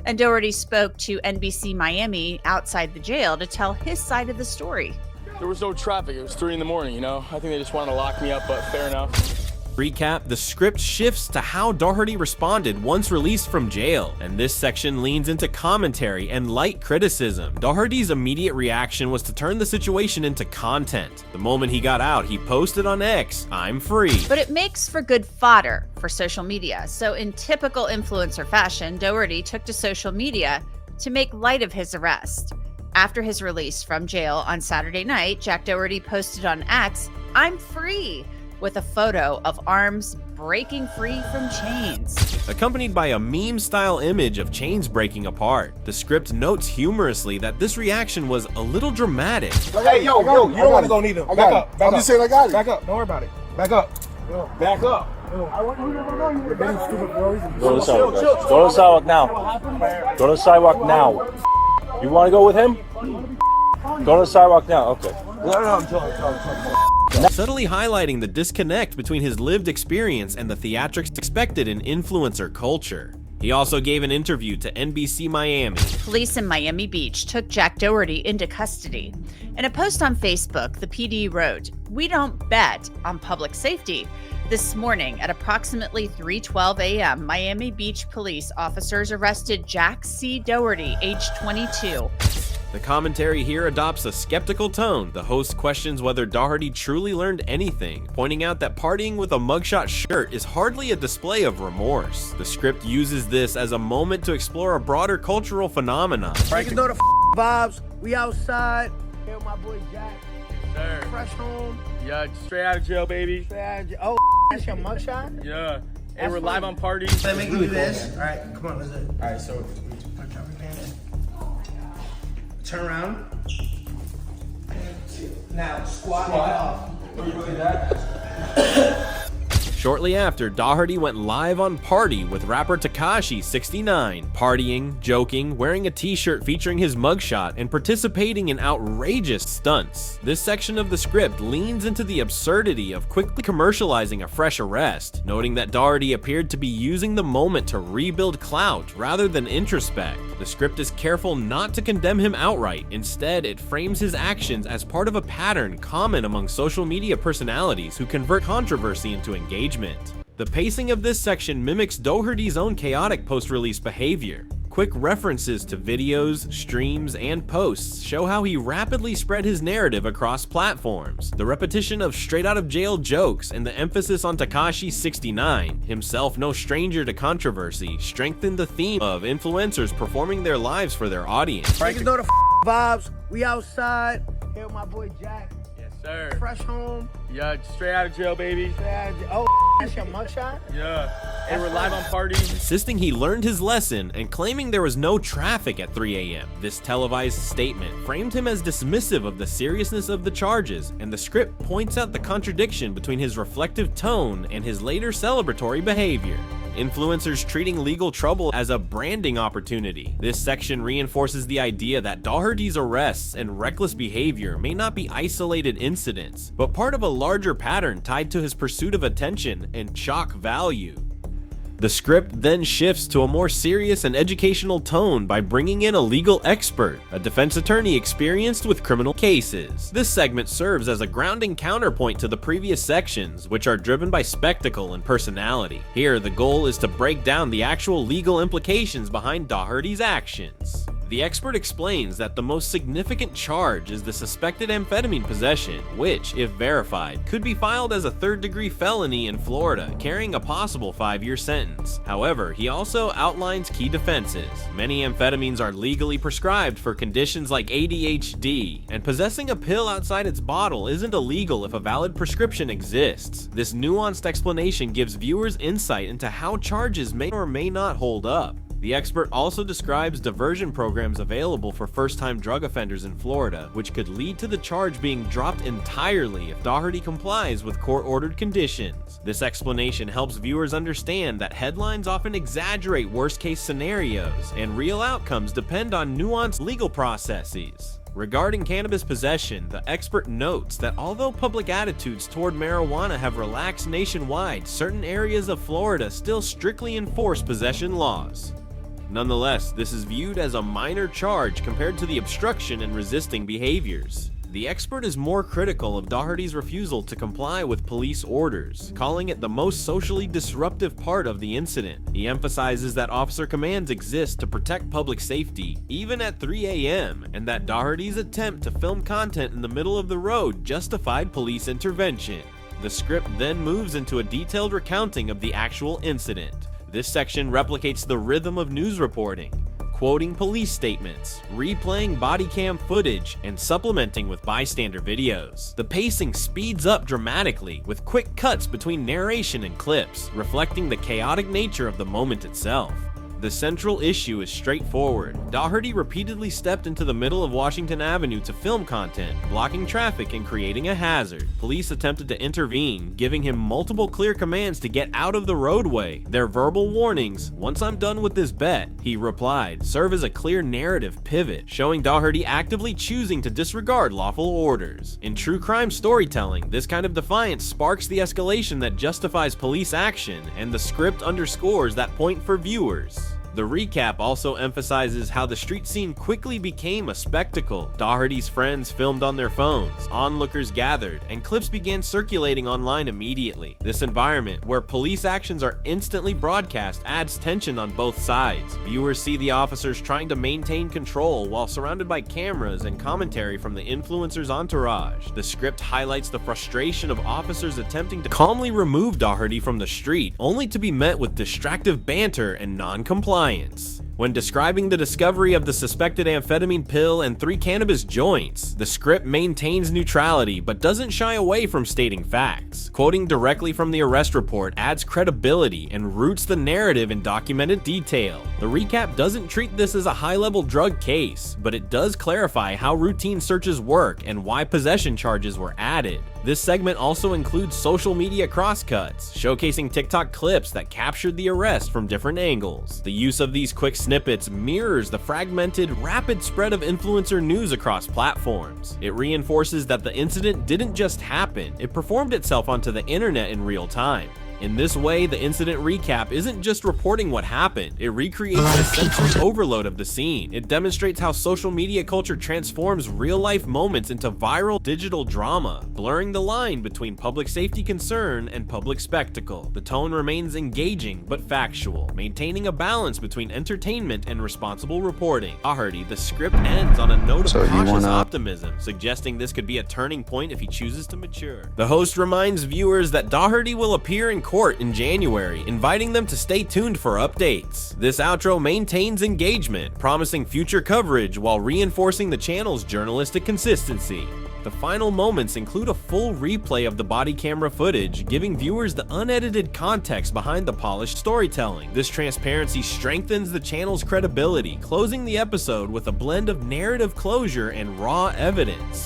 And Doherty spoke to NBC Miami outside the jail to tell his side of the story. There was no traffic. It was 3 in the morning, you know? I think they just wanted to lock me up, but fair enough. Recap, the script shifts to how Doherty responded once released from jail, and this section leans into commentary and light criticism. Doherty's immediate reaction was to turn the situation into content. The moment he got out, he posted on X, "I'm free." But it makes for good fodder for social media. So in typical influencer fashion, Doherty took to social media to make light of his arrest. After his release from jail on Saturday night, Jack Doherty posted on X, "I'm free," with a photo of arms breaking free from chains, accompanied by a meme-style image of chains breaking apart. The script notes humorously that this reaction was a little dramatic. Hey, yo, you don't want to go neither. Back up. I'm just saying I got it. Back up. Don't worry about it. Back up. Back up. Go to the sidewalk, guys. Go to the sidewalk now. Go to the sidewalk now. You want to go with him? Go to the sidewalk now. Okay. Subtly highlighting the disconnect between his lived experience and the theatrics expected in influencer culture. He also gave an interview to NBC Miami. Police in Miami Beach took Jack Doherty into custody. In a post on Facebook, the PD wrote, "We don't bet on public safety." This morning at approximately 3:12 a.m., Miami Beach police officers arrested Jack C. Doherty, age 22. The commentary here adopts a skeptical tone. The host questions whether Doherty truly learned anything, pointing out that partying with a mugshot shirt is hardly a display of remorse. The script uses this as a moment to explore a broader cultural phenomenon. Niggas know the vibes. We outside. Here with my boy Jack. Sir. Fresh home. Yeah, straight out of jail, baby. Straight out of jail. Oh, that's your mugshot? Yeah. And we're live on parties. Let me do this. All right, come on, let's do it. All right, so turn around. Now squat off. Shortly after, Doherty went live on Party with rapper Tekashi 69, partying, joking, wearing a t-shirt featuring his mugshot, and participating in outrageous stunts. This section of the script leans into the absurdity of quickly commercializing a fresh arrest, noting that Doherty appeared to be using the moment to rebuild clout rather than introspect. The script is careful not to condemn him outright. Instead, it frames his actions as part of a pattern common among social media personalities who convert controversy into engagement. The pacing of this section mimics Doherty's own chaotic post-release behavior. Quick references to videos, streams, and posts show how he rapidly spread his narrative across platforms. The repetition of straight-out-of-jail jokes and the emphasis on Tekashi 69, himself no stranger to controversy, strengthened the theme of influencers performing their lives for their audience. Niggas know the vibes. We outside. Here with my boy Jack. Yes, sir. Fresh home. Yeah, straight out of jail, baby. Straight out of jail. Oh, that's your mugshot? Yeah. And we're live on parties. Insisting he learned his lesson and claiming there was no traffic at 3 a.m. This televised statement framed him as dismissive of the seriousness of the charges, and the script points out the contradiction between his reflective tone and his later celebratory behavior. Influencers treating legal trouble as a branding opportunity. This section reinforces the idea that Doherty's arrests and reckless behavior may not be isolated incidents, but part of a larger pattern tied to his pursuit of attention and shock value. The script then shifts to a more serious and educational tone by bringing in a legal expert, a defense attorney experienced with criminal cases. This segment serves as a grounding counterpoint to the previous sections, which are driven by spectacle and personality. Here, the goal is to break down the actual legal implications behind Doherty's actions. The expert explains that the most significant charge is the suspected amphetamine possession, which, if verified, could be filed as a third-degree felony in Florida, carrying a possible 5-year sentence. However, he also outlines key defenses. Many amphetamines are legally prescribed for conditions like ADHD, and possessing a pill outside its bottle isn't illegal if a valid prescription exists. This nuanced explanation gives viewers insight into how charges may or may not hold up. The expert also describes diversion programs available for first-time drug offenders in Florida, which could lead to the charge being dropped entirely if Doherty complies with court-ordered conditions. This explanation helps viewers understand that headlines often exaggerate worst-case scenarios, and real outcomes depend on nuanced legal processes. Regarding cannabis possession, the expert notes that although public attitudes toward marijuana have relaxed nationwide, certain areas of Florida still strictly enforce possession laws. Nonetheless, this is viewed as a minor charge compared to the obstruction and resisting behaviors. The expert is more critical of Doherty's refusal to comply with police orders, calling it the most socially disruptive part of the incident. He emphasizes that officer commands exist to protect public safety, even at 3 a.m., and that Doherty's attempt to film content in the middle of the road justified police intervention. The script then moves into a detailed recounting of the actual incident. This section replicates the rhythm of news reporting, quoting police statements, replaying body cam footage, and supplementing with bystander videos. The pacing speeds up dramatically, with quick cuts between narration and clips, reflecting the chaotic nature of the moment itself. The central issue is straightforward. Doherty repeatedly stepped into the middle of Washington Avenue to film content, blocking traffic and creating a hazard. Police attempted to intervene, giving him multiple clear commands to get out of the roadway. Their verbal warnings, "Once I'm done with this bet," he replied, serve as a clear narrative pivot, showing Doherty actively choosing to disregard lawful orders. In true crime storytelling, this kind of defiance sparks the escalation that justifies police action, and the script underscores that point for viewers. The recap also emphasizes how the street scene quickly became a spectacle. Doherty's friends filmed on their phones, onlookers gathered, and clips began circulating online immediately. This environment, where police actions are instantly broadcast, adds tension on both sides. Viewers see the officers trying to maintain control while surrounded by cameras and commentary from the influencer's entourage. The script highlights the frustration of officers attempting to calmly remove Doherty from the street, only to be met with distractive banter and non-compliance. When describing the discovery of the suspected amphetamine pill and 3 cannabis joints, the script maintains neutrality but doesn't shy away from stating facts. Quoting directly from the arrest report adds credibility and roots the narrative in documented detail. The recap doesn't treat this as a high-level drug case, but it does clarify how routine searches work and why possession charges were added. This segment also includes social media crosscuts, showcasing TikTok clips that captured the arrest from different angles. The use of these quick snippets mirrors the fragmented, rapid spread of influencer news across platforms. It reinforces that the incident didn't just happen, it performed itself onto the internet in real time. In this way, the incident recap isn't just reporting what happened, it recreates the sensory overload of the scene. It demonstrates how social media culture transforms real-life moments into viral digital drama, blurring the line between public safety concern and public spectacle. The tone remains engaging but factual, maintaining a balance between entertainment and responsible reporting. Doherty, the script ends on a note of cautious optimism, suggesting this could be a turning point if he chooses to mature. The host reminds viewers that Doherty will appear in court in January, inviting them to stay tuned for updates. This outro maintains engagement, promising future coverage while reinforcing the channel's journalistic consistency. The final moments include a full replay of the body camera footage, giving viewers the unedited context behind the polished storytelling. This transparency strengthens the channel's credibility, closing the episode with a blend of narrative closure and raw evidence.